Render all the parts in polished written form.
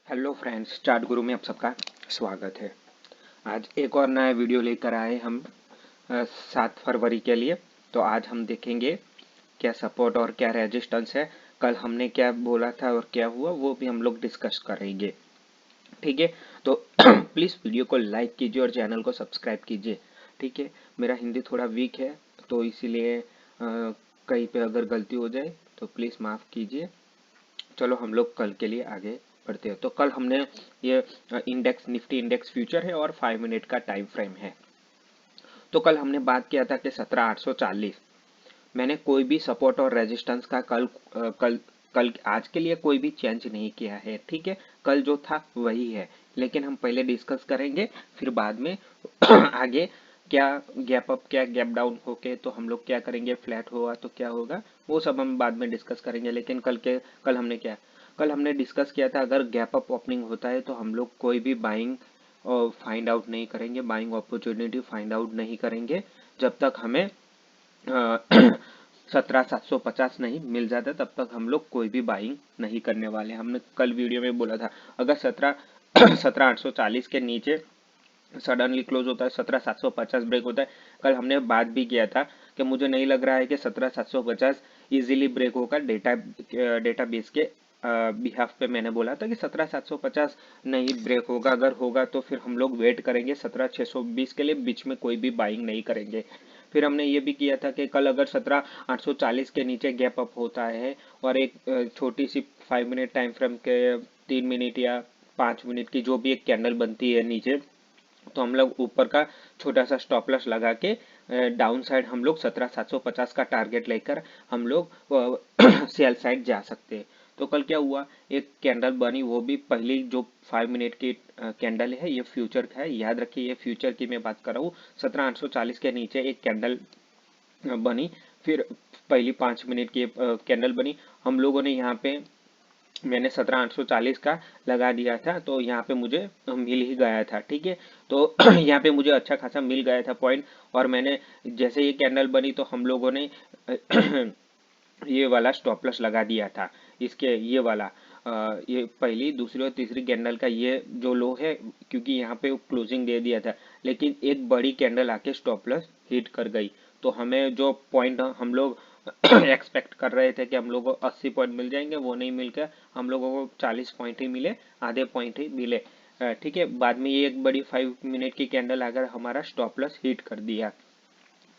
Hello friends, chart गुरु में आप सबका स्वागत है। आज एक और नया वीडियो लेकर आए हम 7 फरवरी के लिए। तो आज हम देखेंगे क्या सपोर्ट और क्या रेजिस्टेंस है। कल हमने क्या बोला था और क्या हुआ वो भी हम लोग डिस्कस करेंगे। ठीक है, तो प्लीज़ वीडियो को लाइक कीजिए और चैनल को सब्सक्राइब कीजिए। ठीक है, मेरा हिंदी थोड़ा वीक है तो इसीलिए कहीं पे अगर गलती हो जाए तो प्लीज़ माफ़ कीजिए। चलो हम लोग कल के लिए आगे बढ़ते हैं। तो कल हमने ये इंडेक्स निफ्टी इंडेक्स फ्यूचर है और 5 मिनट का टाइम फ्रेम है। तो कल हमने बात किया था कि 17,840 मैंने कोई भी सपोर्ट और रेजिस्टेंस का कल आज के लिए कोई भी चेंज नहीं किया है। ठीक है, कल जो था वही है, लेकिन हम पहले डिस्कस करेंगे फिर बाद में आगे क्या गैप अप क्या गैप डाउन होके तो हम लोग क्या करेंगे, फ्लैट हुआ तो क्या होगा वो सब हम बाद में डिस्कस करेंगे। लेकिन कल हमने डिस्कस किया था अगर गैप अप ओपनिंग होता है तो हम लोग कोई भी बाइंग फाइंड आउट नहीं करेंगे, बाइंग अपॉर्चुनिटी फाइंड आउट नहीं करेंगे जब तक हमें 17,750 नहीं मिल जाता, तब तक हम लोग कोई भी बाइंग नहीं करने वाले। हमने कल वीडियो में बोला था अगर 17,840 के नीचे सडनली क्लोज होता है, 17,750 ब्रेक होता है। कल हमने बात भी किया था कि मुझे नहीं लग रहा है कि 17,750 इजीली ब्रेक होगा। डेटा बेस के बिहाफ पे मैंने बोला था कि 17,750 नहीं ब्रेक होगा, अगर होगा तो फिर हम लोग वेट करेंगे 17,620 के लिए, बीच में कोई भी बाइंग नहीं करेंगे। फिर हमने ये भी किया था कि कल अगर 17,840 के नीचे गैप अप होता है और एक छोटी सी 5 मिनट टाइम फ्रेम के 3 मिनट या 5 मिनट की जो भी एक कैंडल बनती है नीचे, तो हम लोग ऊपर का छोटा सा स्टॉप लॉस लगा के डाउन साइड हम लोग 17,750 का टारगेट लेकर हम लोग सेल साइड जा सकते हैं। तो कल क्या हुआ, एक कैंडल बनी, वो भी पहली जो 5 मिनट की कैंडल है, ये फ्यूचर का है, याद रखिए ये फ्यूचर की मैं बात कर रहा हूँ। 17,840 के नीचे एक कैंडल बनी, फिर पहली 5 मिनट की कैंडल बनी। हम लोगों ने यहाँ पे मैंने 17,840 का लगा दिया था तो यहाँ पे मुझे मिल ही गया था। ठीक है, तो यहाँ पे मुझे अच्छा खासा मिल गया था पॉइंट। और मैंने जैसे ये कैंडल बनी तो हम लोगों ने ये वाला स्टॉप लॉस लगा दिया था, इसके ये वाला ये पहली दूसरी और तीसरी कैंडल का ये जो लो है, क्योंकि यहाँ पे क्लोजिंग दे दिया था, लेकिन एक बड़ी कैंडल आके स्टॉप लॉस हिट कर गई। तो हमें जो पॉइंट हम लोग एक्सपेक्ट कर रहे थे कि हम लोगों को 80 पॉइंट मिल जाएंगे, वो नहीं मिल गया। हम लोगों को 40 पॉइंट ही मिले, आधे पॉइंट ही मिले। ठीक है, बाद में ये एक बड़ी 5 मिनट की कैंडल आकर हमारा स्टॉप लॉस हिट कर दिया।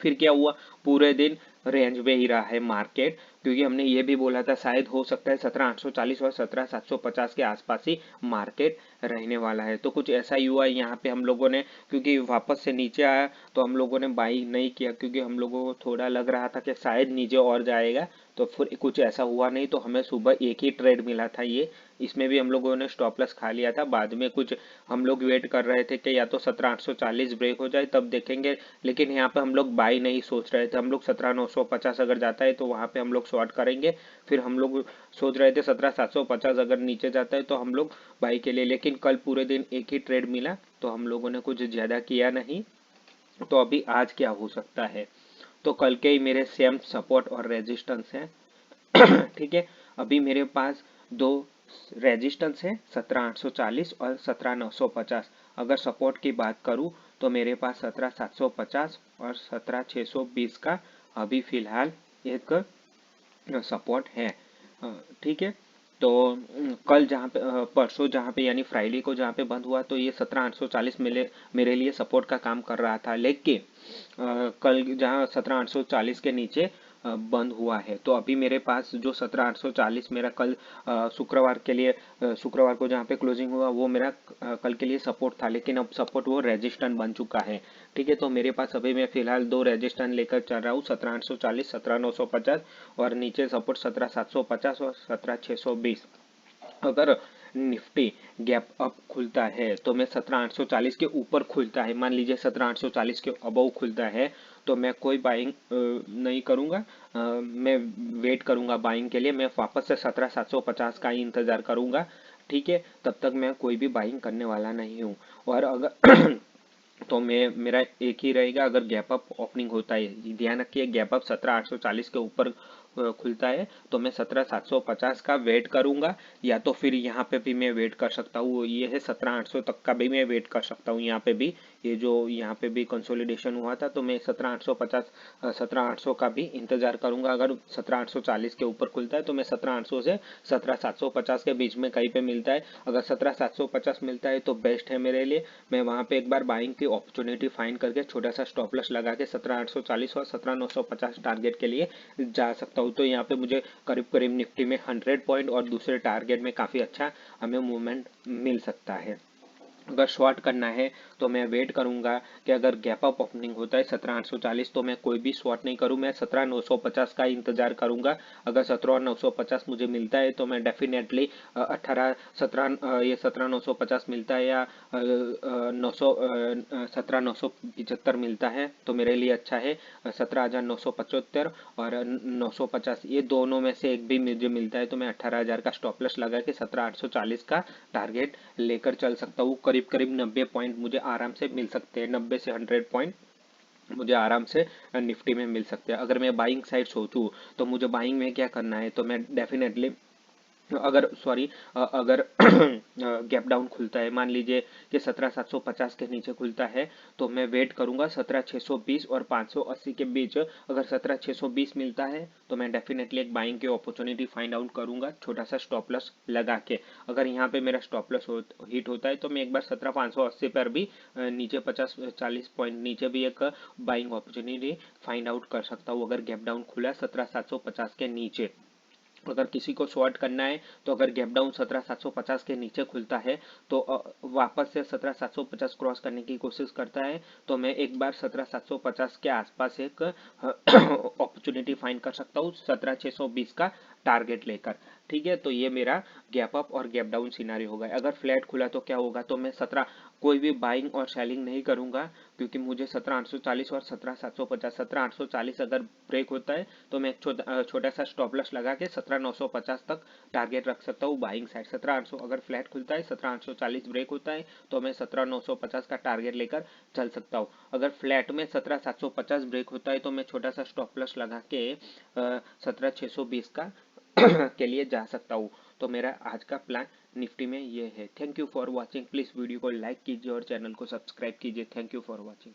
फिर क्या हुआ, पूरे दिन रेंज में ही रहा है मार्केट, क्योंकि हमने ये भी बोला था शायद हो सकता है 17,840 और 17,750 के आसपास ही मार्केट रहने वाला है। तो कुछ ऐसा ही हुआ यहाँ पे हम लोगों ने, क्योंकि वापस से नीचे आया तो हम लोगों ने बाई नहीं किया, क्योंकि हम लोगों को थोड़ा लग रहा था कि शायद नीचे और जाएगा। तो फिर कुछ ऐसा हुआ नहीं, तो हमें सुबह एक ही ट्रेड मिला था ये, इसमें भी हम लोगों ने स्टॉप लॉस खा लिया था। बाद में कुछ हम लोग वेट कर रहे थे कि या तो 17,840 ब्रेक हो जाए तब देखेंगे, लेकिन यहाँ पे हम लोग बाई नहीं सोच रहे थे। हम लोग 17,950 अगर जाता है तो वहाँ पे हम लोग शॉर्ट करेंगे। फिर हम लोग सोच रहे थे 17,750 अगर नीचे जाता है तो हम लोग बाई के लिए, लेकिन कल पूरे दिन एक ही ट्रेड मिला तो हम लोगों ने कुछ ज़्यादा किया नहीं। तो अभी आज क्या हो सकता है, तो कल के ही मेरे सेम सपोर्ट और रेजिस्टेंस है। ठीक है, अभी मेरे पास दो रेजिस्टेंस है, 17,840 और 17,950। अगर सपोर्ट की बात करूं तो मेरे पास 17,750 और 17,620 का अभी फिलहाल एक सपोर्ट है। ठीक है, तो कल जहाँ पे परसों जहाँ पे यानी फ्राइडे को जहाँ पे बंद हुआ तो ये 17,840 मेरे लिए सपोर्ट का काम कर रहा था, लेकिन कल जहाँ 17,840 के नीचे बंद हुआ है। तो अभी मेरे पास जो 17,840 मेरा कल शुक्रवार के लिए शुक्रवार को जहाँ पे क्लोजिंग हुआ वो मेरा कल के लिए सपोर्ट था, लेकिन अब सपोर्ट वो रेजिस्टेंस बन चुका है। ठीक है, तो मेरे पास अभी मैं फिलहाल दो रेजिस्टेंस लेकर चल रहा हूँ, 17,840 17,950 और नीचे सपोर्ट 17,750 और 17,620। अगर निफ्टी गैप अप खुलता है तो मैं 17,840 के ऊपर खुलता है, मान लीजिए 17,840 के अबव खुलता है, तो मैं कोई बाइंग नहीं करूंगा। मैं वेट करूंगा बाइंग के लिए, मैं वापस से 17,750 का ही इंतजार करूंगा। ठीक है, तब तक मैं कोई भी बाइंग करने वाला नहीं हूँ। और अगर तो मैं मेरा एक ही रहेगा, अगर गैप अप ओपनिंग होता है, ध्यान रखिए गैप अप 17,840 के ऊपर खुलता है तो मैं 17,750 का वेट करूंगा, या तो फिर यहाँ पे भी मैं वेट कर सकता हूँ। ये है 17,800 तक का भी मैं वेट कर सकता हूँ। यहाँ पे भी ये जो यहाँ पे भी कंसोलिडेशन हुआ था तो मैं 17,850 17,800 का भी इंतजार करूंगा। अगर 17,840 के ऊपर खुलता है तो मैं 17,800 से 17,750 के बीच में कहीं पे मिलता है। अगर 17,750 मिलता है तो बेस्ट है मेरे लिए। मैं वहां पे एक बार बाइंग की अपॉर्चुनिटी फाइंड करके छोटा सा स्टॉप लॉस लगा के 17,840 और 17,950 टारगेट के लिए जा सकता हूँ। तो यहाँ पे मुझे करीब करीब निफ्टी में 100 पॉइंट और दूसरे टारगेट में काफी अच्छा हमें मूवमेंट मिल सकता है। अगर शॉर्ट करना है तो मैं वेट करूंगा कि अगर गैप अप ओपनिंग होता है 17,840 तो मैं कोई भी शॉर्ट नहीं करूं, मैं 17,950 का इंतजार करूंगा। अगर 17,950 मुझे मिलता है तो मैं डेफिनेटली 17,950 मिलता है या 17,975 मिलता है तो मेरे लिए अच्छा है। 17,975 और 950 ये दोनों में से एक भी मुझे मिलता है तो मैं 18,000 का स्टॉप लॉस लगा के 17,840 का टारगेट लेकर चल सकता हूँ। करीब करीब 90 पॉइंट मुझे आराम से मिल सकते हैं, 90 से 100 पॉइंट मुझे आराम से निफ्टी में मिल सकते हैं। अगर मैं बाइंग साइड सोचूं तो मुझे बाइंग में क्या करना है, तो मैं डेफिनेटली अगर गैप डाउन खुलता है, मान लीजिए कि 17,750 के नीचे खुलता है तो मैं वेट करूंगा 17,620 और 580 के बीच। अगर 17,620 मिलता है तो मैं डेफिनेटली एक बाइंग की अपॉर्चुनिटी फाइंड आउट करूंगा छोटा सा स्टॉप लॉस लगा के। अगर यहाँ पे मेरा स्टॉप लॉस हिट होता है तो मैं एक बार 17,580 पर भी नीचे 50-40 पॉइंट नीचे भी एक बाइंग अपॉर्चुनिटी फाइंड आउट कर सकता हूँ अगर गैप डाउन खुला 17,750 के नीचे। अगर किसी को शॉर्ट करना है तो अगर गैप डाउन 17,750 के नीचे खुलता है तो वापस से 17,750 क्रॉस करने की कोशिश करता है तो मैं एक बार 17,750 के आसपास एक अपॉर्चुनिटी फाइंड कर सकता हूँ 17,620 का टारगेट लेकर। ठीक है, तो ये मेरा गैप अप और गैप डाउन सिनारी होगा। अगर फ्लैट खुला तो क्या होगा, तो मैं 17 कोई भी बाइंग और सेलिंग नहीं करूंगा क्योंकि मुझे 17,840 और 17,750 17,840 अगर ब्रेक होता है तो मैं एक छोटा सा स्टॉप लॉस लगा के 17,950 तक टारगेट रख सकता हूँ बाइंग साइड। 17,800 अगर फ्लैट खुलता है 17,840 ब्रेक होता है तो मैं 17,950 का टारगेट लेकर चल सकता हूँ। अगर फ्लैट में 17,750 ब्रेक होता है तो मैं छोटा सा स्टॉप लॉस लगा के 17,620 का के लिए जा सकता हूँ। तो मेरा आज का प्लान निफ्टी में ये है। Thank you for watching. Please video को लाइक कीजिए और चैनल को सब्सक्राइब कीजिए। Thank you for watching.